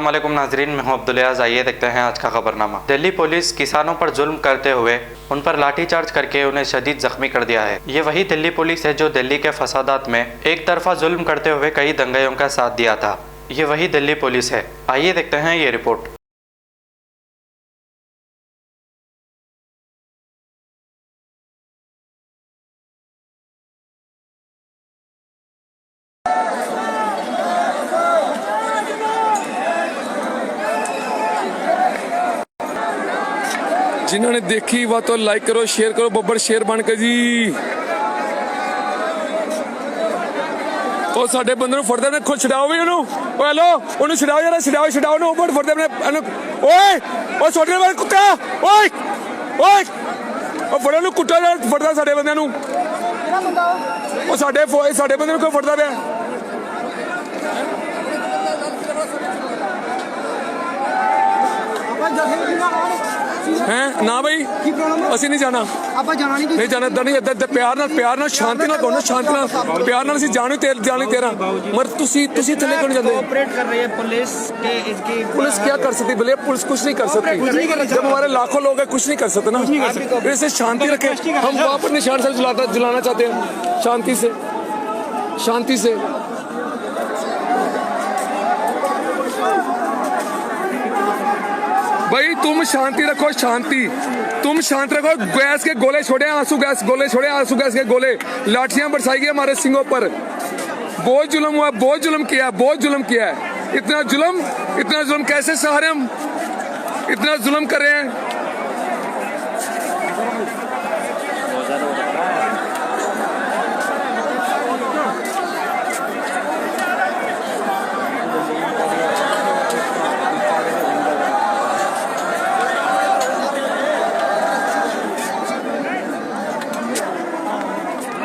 अस्सलाम वालेकुम नाजरीन, मैं हूं अब्दुल अयाज। आइए देखते हैं आज का खबरनामा। दिल्ली पुलिस किसानों पर जुल्म करते हुए उन पर लाठीचार्ज करके उन्हें शदीद जख्मी कर दिया है। ये वही दिल्ली पुलिस है जो दिल्ली के फसादात में एक तरफा जुल्म करते हुए कई दंगाइयों का साथ दिया था। ये वही दिल्ली पुलिस है। आइए देखते हैं ये रिपोर्ट। जिन्होंने देखी वह तो लाइक करो, शेयर करो। बब्बर शेर बन के जी ਉਹ ਸਾਡੇ ਬੰਦੇ ਨੂੰ ਫੜਦੇ ਨੇ। ਖੁਦ ਛਡਾਓ ਵੀ ਉਹਨੂੰ। ਓ ਹੈਲੋ, ਉਹਨੂੰ ਛਡਾਓ ਯਾਰ, ਛਡਾਓ ਨੂੰ। ਉੱਪਰ ਫੜਦੇ ਨੇ ਓਏ, ਉਹ ਛੋਟੇ ਵਾਲੇ ਕੁੱਤਾ। ਓਏ ਓਏ, ਉਹ ਫੜੋ ਨੂੰ ਕੁੱਤਾ ਯਾਰ, ਫੜਦਾ ਸਾਡੇ ਬੰਦਿਆਂ ਨੂੰ। ਉਹ ਸਾਡੇ ਬੰਦੇ ਨੂੰ ਕਿਉਂ ਫੜਦਾ ਪਿਆ? हैं ना भाई, असं नहीं जाना, नहीं जाना इधर नहीं। इधर प्यार ना शांति ना करो, शांति ना प्यार ना जाने तेरा मगर तुसी थले क्यों नहीं जाते? कोऑपरेट कर रही है पुलिस के इसकी। पुलिस क्या कर सकती? भले पुलिस कुछ नहीं कर सकती। जब हमारे लाखों लोग हैं, कुछ नहीं कर सकते ना। इसे शांति रखे। हम वहाँ पर निशान से जलाना चाहते हैं, शांति से। भाई तुम शांति रखो, तुम शांत रखो। गैस के गोले छोड़े, आंसू गैस के गोले, लाठियां बरसाई गई हमारे सिंगों पर। बहुत जुल्म हुआ, बहुत जुल्म किया है। इतना जुल्म कैसे सहारे हम? इतना जुल्म कर रहे हैं।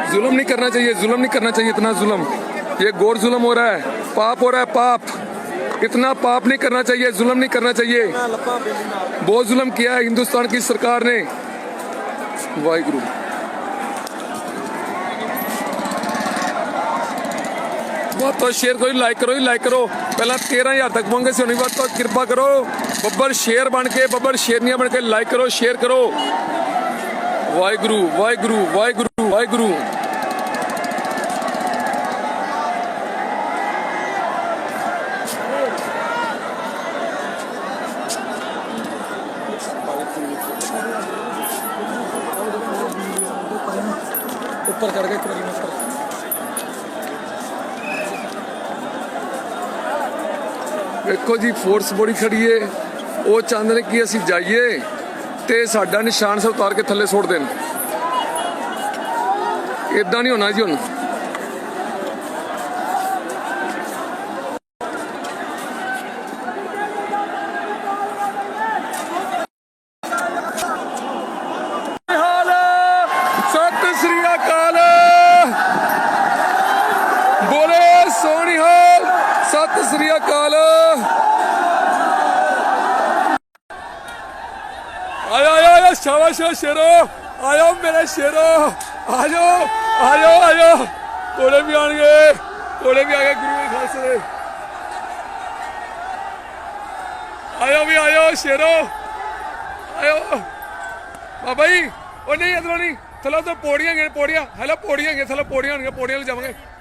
जुल्म नहीं करना चाहिए, इतना जुल्म। ये घोर जुल्म हो रहा है, पाप हो रहा है, पाप। इतना पाप नहीं करना चाहिए, जुल्म नहीं करना चाहिए। बहुत जुल्म किया है हिंदुस्तान की सरकार ने। वाहिगुरु। बहुत तो शेयर करो, लाइक करो। पहला 13,000 तक पहुंचे से होने बात तो कृपा करो। बब्बर शेर बन के, बब्बर शेरनिया बन के लाइक करो, शेयर करो। वाहिगुरु। ऊपर करके देखो जी, फोर्स बड़ी खड़ी है। वो चाहते ने कि असीं जाइए ते साडा निशान से उतार के थले सुट देन। इदां नहीं होना जी। हुण सत श्री अकाल, बोले सोनिहाल, सत श्री अकाल। आयो शाबाश शेरो, आयो मेरे शेरो, आयो। घोड़े भी आ गए गुरु के खालसे। आयो शेरो, आयो बाबा जी। और नहीं इधरों नहीं, थलो तो पौड़ियां हेलो थलो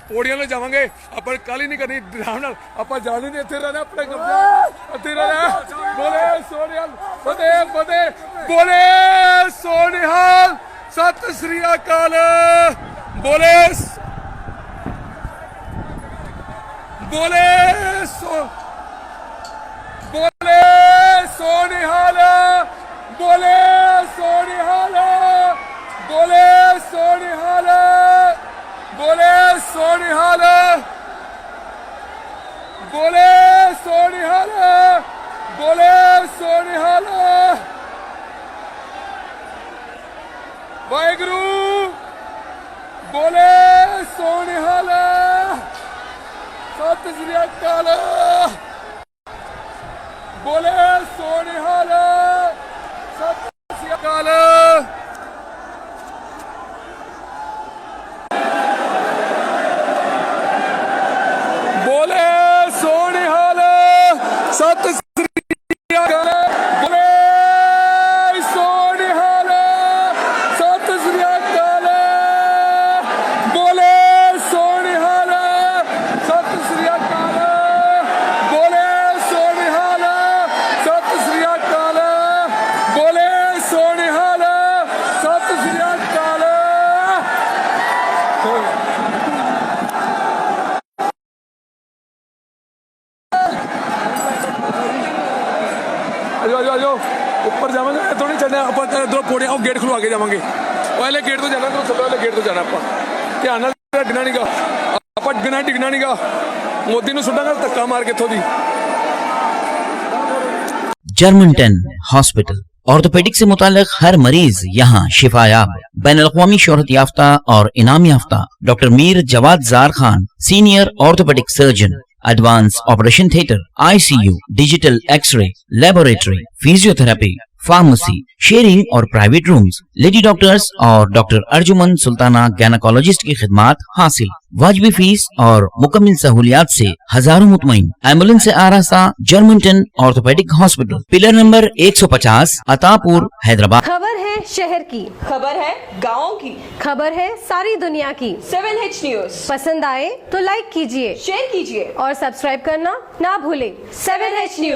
पौड़ियां ले जावांगे। अपन कल ही नहीं करनी, आराम नाल अपन जाने नहीं, इत्थे रहना, अपने कब्जे रहना। बोले सोनिहाल, बोले सोनिहाल, सत श्री अकाल। बोले सोनिहाल, बोले सोनिहाल, बोले सोनिहाल, बोले सोनिहाल, बोले सोनिहाल, बोले सोनिहाल। वाहिगुरु, बोले सोनिहाल, सत श्री अकाल, बोले सोनिहाल, सत श्री अकाल। बोले सोनिहाल, सत ਇੱਥੋਂ ਨਹੀਂ ਚੱਲਣਾ ਆਪਾਂ ਇੱਧਰੋਂ ਪੌੜੀਆਂ ਉਹ ਗੇਟ ਖੁਲਵਾ ਕੇ ਜਾਵਾਂਗੇ ਉਹ ਵਾਲੇ ਗੇਟ ਤੋਂ ਜਾਣਾ ਥੱਲੇ ਵਾਲੇ ਗੇਟ ਤੋਂ ਜਾਣਾ ਆਪਾਂ ਧਿਆਨ ਨਾਲ ਡਿੱਗਣਾ ਨਹੀਂਗਾ ਆਪਾਂ ਡਿੱਗਣਾ ਨਹੀਂਗਾ ਮੋਦੀ ਨੂੰ ਸੁੱਟਾਂਗੇ ਧੱਕਾ ਮਾਰ ਕੇ ਇੱਥੋਂ ਦੀ जर्मनटन हॉस्पिटल ऑर्थोपेडिक से मुताल्लिक हर मरीज यहाँ शिफायाब। बैनुल-अक़वामी शोहरत याफ्ता और इनाम याफ्ता doctor Mir Jawad Jar Khan, senior orthopaedic surgeon, advance operation theatre, ICU, digital x ray, laboratory, physiotherapy, pharmacy, sharing और प्राइवेट रूम्स, लेडी डॉक्टर्स और डॉक्टर अर्जुमन सुल्ताना गैनकोलॉजिस्ट की खिदमात हासिल। वाजबी फीस और मुकम्मल सहूलियात से हजारों मुतमईन। एम्बुलेंस से आरास्ता Germanton orthopaedic hospital, pillar number 150, Attapur, Hyderabad. खबर है शहर की, खबर है गाँव की, खबर है सारी दुनिया की। 7H न्यूज पसंद आए तो लाइक कीजिए, शेयर कीजिए और सब्सक्राइब करना ना भूले। 7H news.